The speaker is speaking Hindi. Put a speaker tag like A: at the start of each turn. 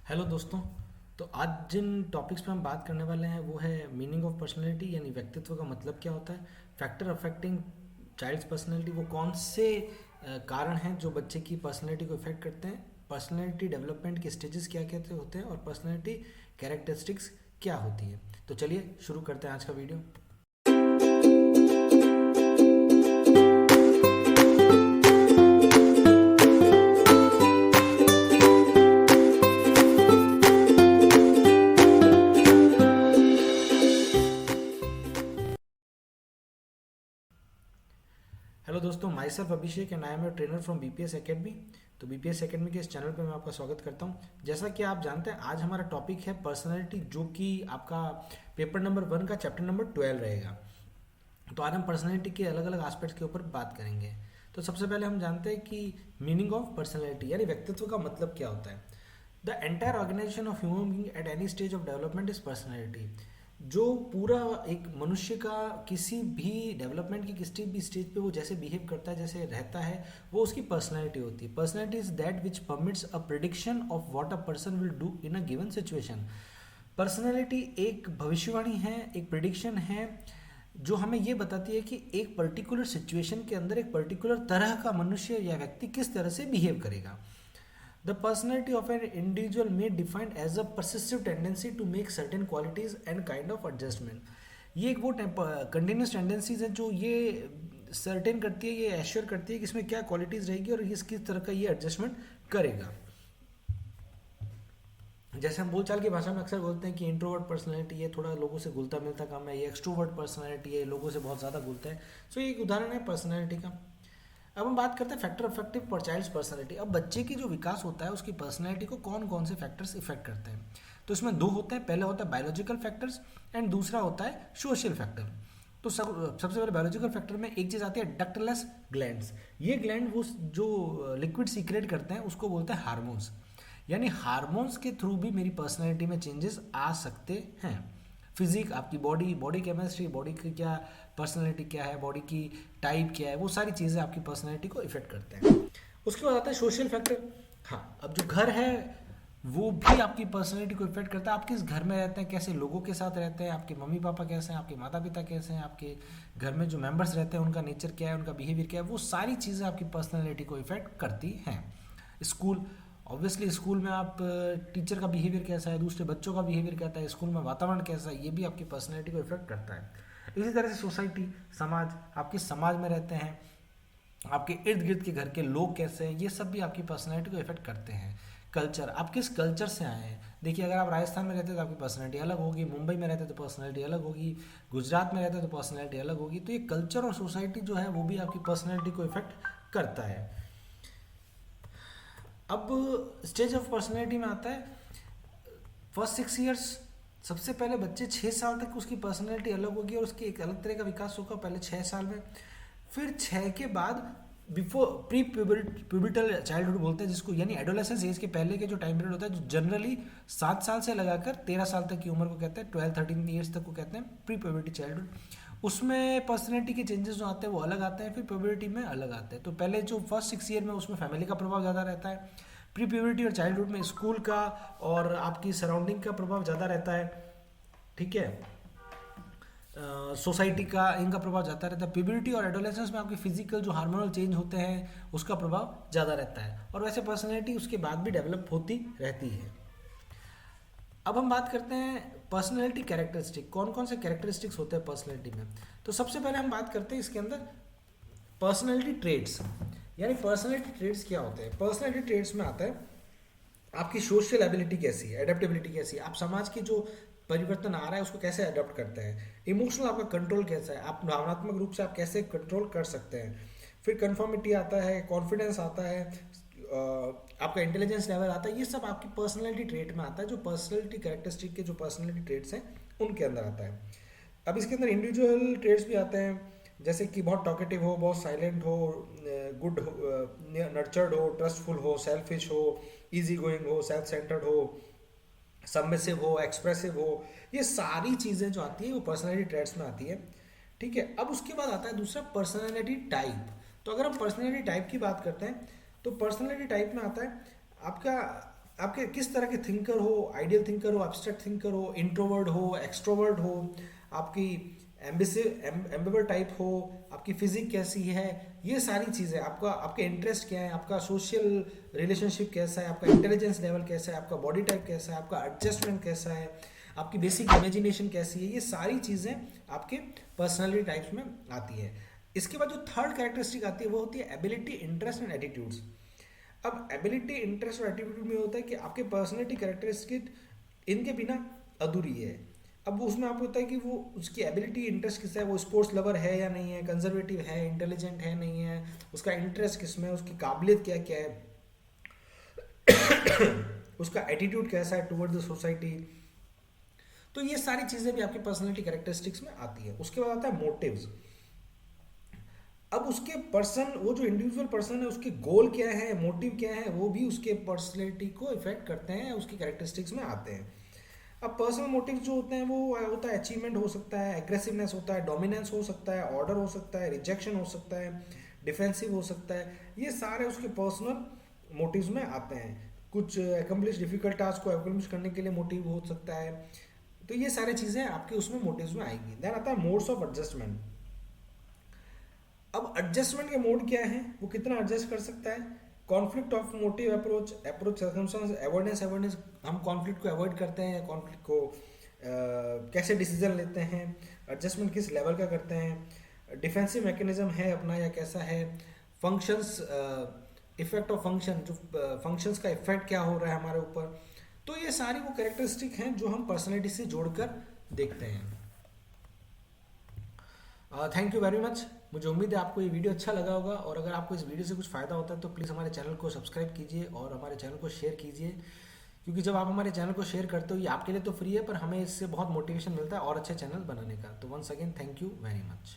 A: हेलो दोस्तों। तो आज जिन टॉपिक्स पे हम बात करने वाले हैं वो है मीनिंग ऑफ पर्सनैलिटी, यानी व्यक्तित्व का मतलब क्या होता है। फैक्टर अफेक्टिंग चाइल्ड्स पर्सनैलिटी, वो कौन से कारण हैं जो बच्चे की पर्सनैलिटी को इफेक्ट करते हैं। पर्सनैलिटी डेवलपमेंट के स्टेजेस क्या क्या होते हैं और पर्सनैलिटी कैरेक्टरिस्टिक्स क्या होती है। तो चलिए शुरू करते हैं आज का वीडियो। हेलो दोस्तों, myself Abhishek and I am a trainer from BPS academy. तो बीपीएस एकेडमी के इस चैनल पे मैं आपका स्वागत करता हूँ। जैसा कि आप जानते हैं, आज हमारा टॉपिक है पर्सनैलिटी, जो कि आपका पेपर नंबर 1 का चैप्टर नंबर 12 रहेगा। तो आज हम पर्सनैलिटी के अलग अलग एस्पेक्ट्स के ऊपर बात करेंगे। तो सबसे पहले हम जानते हैं कि मीनिंग ऑफ पर्सनैलिटी यानी व्यक्तित्व का मतलब क्या होता है। The entire organization of human being at any stage of development is personality. जो पूरा एक मनुष्य का किसी भी डेवलपमेंट की किसी भी स्टेज पे वो जैसे बिहेव करता है, जैसे रहता है, वो उसकी पर्सनैलिटी होती है। Personality is that which permits a prediction of what a person will do in a given situation. Personality एक भविष्यवाणी है, एक प्रिडिक्शन है, जो हमें ये बताती है कि एक पर्टिकुलर सिचुएशन के अंदर एक पर्टिकुलर तरह का मनुष्य या व्यक्ति किस तरह से बिहेव करेगा। The personality of an individual may be defined as a persistent tendency to make certain qualities and kind of adjustment। ये एक वो कंटिन्यूस टेंडेंसीज है जो ये सर्टेन करती है, ये एश्योर करती है कि इसमें क्या क्वालिटीज रहेगी और इस किस तरह का ये एडजस्टमेंट करेगा। जैसे हम बोलचाल की भाषा में अक्सर बोलते हैं कि इंट्रोवर्ट पर्सनैलिटी है, थोड़ा लोगों से घुलता मिलता काम है। ये एक्सट्रोवर्ट पर्सनैलिटी है, लोगों से बहुत ज़्यादा घुलता है। सो ये एक उदाहरण है पर्सनैलिटी का। अब हम बात करते हैं फैक्टर अफेक्टिव पर चाइल्ड्स पर्सनैलिटी। अब बच्चे की जो विकास होता है उसकी पर्सनैलिटी को कौन कौन से फैक्टर्स इफेक्ट करते हैं। तो इसमें दो होते हैं, पहले होता है बायोलॉजिकल फैक्टर्स एंड दूसरा होता है सोशल फैक्टर। तो सबसे पहले बायोलॉजिकल फैक्टर में एक चीज़ आती है डक्टलेस ग्लैंड्स। ये ग्लैंड वो जो लिक्विड सीक्रेट करते हैं उसको बोलते हैं हार्मोन्स। यानी हार्मोन्स के थ्रू भी मेरी पर्सनैलिटी में चेंजेस आ सकते हैं। फिजिक, आपकी बॉडी, बॉडी केमिस्ट्री, बॉडी की क्या पर्सनैलिटी क्या है, बॉडी की टाइप क्या है, वो सारी चीज़ें आपकी पर्सनैलिटी को इफेक्ट करते हैं। उसके बाद आता है सोशल फैक्टर। हाँ, अब जो घर है वो भी आपकी पर्सनैलिटी को इफेक्ट करता है। आप किस घर में रहते हैं, कैसे लोगों के साथ रहते हैं, आपके मम्मी पापा कैसे हैं, आपके माता पिता कैसे हैं, आपके घर में जो मेंबर्स रहते हैं उनका नेचर क्या है, उनका बिहेवियर क्या है, वो सारी चीज़ें आपकी पर्सनैलिटी को इफेक्ट करती हैं। स्कूल, ऑब्वियसली स्कूल में आप टीचर का बिहेवियर कैसा है, दूसरे बच्चों का बिहेवियर कैसा है, स्कूल में वातावरण कैसा है, ये भी आपकी पर्सनैलिटी को इफेक्ट करता है। इसी तरह से सोसाइटी, समाज, आप किस समाज में रहते हैं, आपके इर्द गिर्द के घर के लोग कैसे हैं, ये सब भी आपकी पर्सनैलिटी को इफेक्ट करते हैं। कल्चर, आप किस कल्चर से आए हैं। देखिए, अगर आप राजस्थान में रहते हैं तो आपकी पर्सनैलिटी अलग होगी, मुंबई में रहते हैं तो पर्सनैलिटी अलग होगी, गुजरात में रहते हैं तो पर्सनैलिटी अलग होगी। तो ये कल्चर और सोसाइटी जो है वो भी आपकी पर्सनैलिटी को इफेक्ट करता है। अब स्टेज ऑफ पर्सनैलिटी में आता है फर्स्ट 6 ईयर्स। सबसे पहले बच्चे 6 साल तक उसकी पर्सनैलिटी अलग होगी और उसकी एक अलग तरह का विकास होगा पहले 6 साल में। फिर 6 के बाद बिफोर प्री प्यूबिटल चाइल्डहुड बोलते हैं जिसको, यानी एडोलेसेंस एज के पहले के जो टाइम पीरियड होता है, जो जनरली 7 साल से लगाकर 13 साल तक की उम्र को कहते हैं, 12-13 ईयर्स तक को कहते हैं प्री प्यूबिलिटी चाइल्डहुड। उसमें पर्सनैलिटी के चेंजेस जो आते हैं वो अलग आते हैं, फिर प्यूबर्टी में अलग आते हैं। तो पहले जो फर्स्ट 6 ईयर में उसमें फैमिली का प्रभाव ज़्यादा रहता है। प्री प्यूबर्टी और चाइल्डहुड में स्कूल का और आपकी सराउंडिंग का प्रभाव ज़्यादा रहता है। ठीक है, सोसाइटी का, इनका प्रभाव ज़्यादा रहता है। प्यूबर्टी और एडोलेसेंस में आपके फिजिकल जो हार्मोनल चेंज होते हैं उसका प्रभाव ज़्यादा रहता है। और वैसे पर्सनैलिटी उसके बाद भी डेवलप होती रहती है। अब हम बात करते हैं पर्सनैलिटी कैरेक्टरिस्टिक, कौन कौन से कैरेक्टरिस्टिक्स होते हैं पर्सनैलिटी में। तो सबसे पहले हम बात करते हैं इसके अंदर पर्सनैलिटी ट्रेड्स। यानी पर्सनैलिटी ट्रेड्स क्या होते हैं। पर्सनैलिटी ट्रेड्स में आता है आपकी सोशल एबिलिटी कैसी है, एडेप्टेबिलिटी कैसी है, आप समाज की जो परिवर्तन आ रहा है उसको कैसे अडॉप्ट करते हैं। इमोशनल आपका कंट्रोल कैसा है, आप भावनात्मक रूप से आप कैसे कंट्रोल कर सकते हैं। फिर कन्फर्मिटी आता है, कॉन्फिडेंस आता है, आपका इंटेलिजेंस लेवल आता है। ये सब आपकी पर्सनैलिटी ट्रेट में आता है, जो पर्सनैलिटी कैरेक्टरिस्टिक के जो पर्सनैलिटी ट्रेट्स हैं उनके अंदर आता है। अब इसके अंदर इंडिविजुअल ट्रेट्स भी आते हैं, जैसे कि बहुत टॉकेटिव हो, बहुत साइलेंट हो, गुड नर्चर्ड हो, ट्रस्टफुल हो, सेल्फिश हो, इजी गोइंग हो, सेल्फ सेंटर्ड हो, सबमिसिव हो, एक्सप्रेसिव हो। ये सारी चीज़ें जो आती है वो पर्सनैलिटी ट्रेट्स में आती है। ठीक है, अब उसके बाद आता है दूसरा पर्सनैलिटी टाइप। तो अगर हम पर्सनैलिटी टाइप की बात करते हैं तो पर्सनैलिटी टाइप में आता है आपका आपके किस तरह के थिंकर हो, आइडियल थिंकर हो, एब्स्ट्रैक्ट थिंकर हो, इंट्रोवर्ट हो, एक्सट्रोवर्ट हो, आपकी एम्बिवर टाइप हो, आपकी फिजिक कैसी है, ये सारी चीज़ें, आपका आपके इंटरेस्ट क्या है, आपका सोशल रिलेशनशिप कैसा है, आपका इंटेलिजेंस लेवल कैसा है, आपका बॉडी टाइप कैसा है, आपका एडजस्टमेंट कैसा है, आपकी बेसिक इमेजिनेशन कैसी है, ये सारी चीज़ें आपके पर्सनैलिटी टाइप्स में आती है। इसके बाद जो थर्ड कैरेक्टरिस्टिक आती है वो होती है एबिलिटी, इंटरेस्ट एंड एटीट्यूड्स। अब एबिलिटी, इंटरेस्ट और एटीट्यूड में होता है कि आपके पर्सनैलिटी कैरेक्टरिस्टिक इनके बिना अधूरी है। अब उसमें आपको होता है कि वो उसकी एबिलिटी, इंटरेस्ट किस है, वो स्पोर्ट्स लवर है या नहीं है, कंजर्वेटिव है, इंटेलिजेंट है नहीं है, उसका इंटरेस्ट किस में है, उसकी काबिलियत क्या क्या है, उसका एटीट्यूड कैसा है टुवर्ड द सोसाइटी। तो ये सारी चीज़ें भी आपकी पर्सनैलिटी कैरेक्टरिस्टिक्स में आती है। उसके बाद आता है मोटिव्स। अब उसके पर्सन, वो जो इंडिविजुअल पर्सन है उसके गोल क्या है, मोटिव क्या है, वो भी उसके पर्सनैलिटी को इफेक्ट करते हैं, उसकी कैरेक्टरिस्टिक्स में आते हैं। अब पर्सनल मोटिव जो होते हैं वो होता है अचीवमेंट हो सकता है, एग्रेसिवनेस होता है, डोमिनेंस हो सकता है, ऑर्डर हो सकता है, रिजेक्शन हो सकता है, डिफेंसिव हो सकता है। ये सारे उसके पर्सनल मोटिव्स में आते हैं। कुछ एकम्प्लिश डिफिकल्ट टास्क को एकम्प्लिश करने के लिए मोटिव हो सकता है। तो ये सारी चीज़ें आपके उसमें मोटिव्स में आएंगी। देन आता है मोड्स ऑफ एडजस्टमेंट। अब एडजस्टमेंट के मोड क्या है, वो कितना एडजस्ट कर सकता है। Conflict of motive approach, approach circumstance, avoidance, avoidance, हम कॉन्फ्लिक्ट को अवॉइड करते हैं, कॉन्फ्लिक्ट को कैसे डिसीजन लेते हैं, एडजस्टमेंट किस लेवल का करते हैं, डिफेंसिव मैकेनिज्म है अपना या कैसा है, फंक्शंस, इफेक्ट ऑफ फंक्शन, जो फंक्शंस का इफेक्ट क्या हो रहा है हमारे ऊपर। तो ये सारी वो कैरेक्टरिस्टिक हैं जो हम पर्सनैलिटी से जोड़कर देखते हैं। Thank you very much. मुझे उम्मीद है आपको ये वीडियो अच्छा लगा होगा, और अगर आपको इस वीडियो से कुछ फ़ायदा होता है तो प्लीज़ हमारे चैनल को सब्सक्राइब कीजिए और हमारे चैनल को शेयर कीजिए, क्योंकि जब आप हमारे चैनल को शेयर करते हो ये आपके लिए तो फ्री है, पर हमें इससे बहुत मोटिवेशन मिलता है और अच्छे चैनल बनाने का। तो once again thank you very much.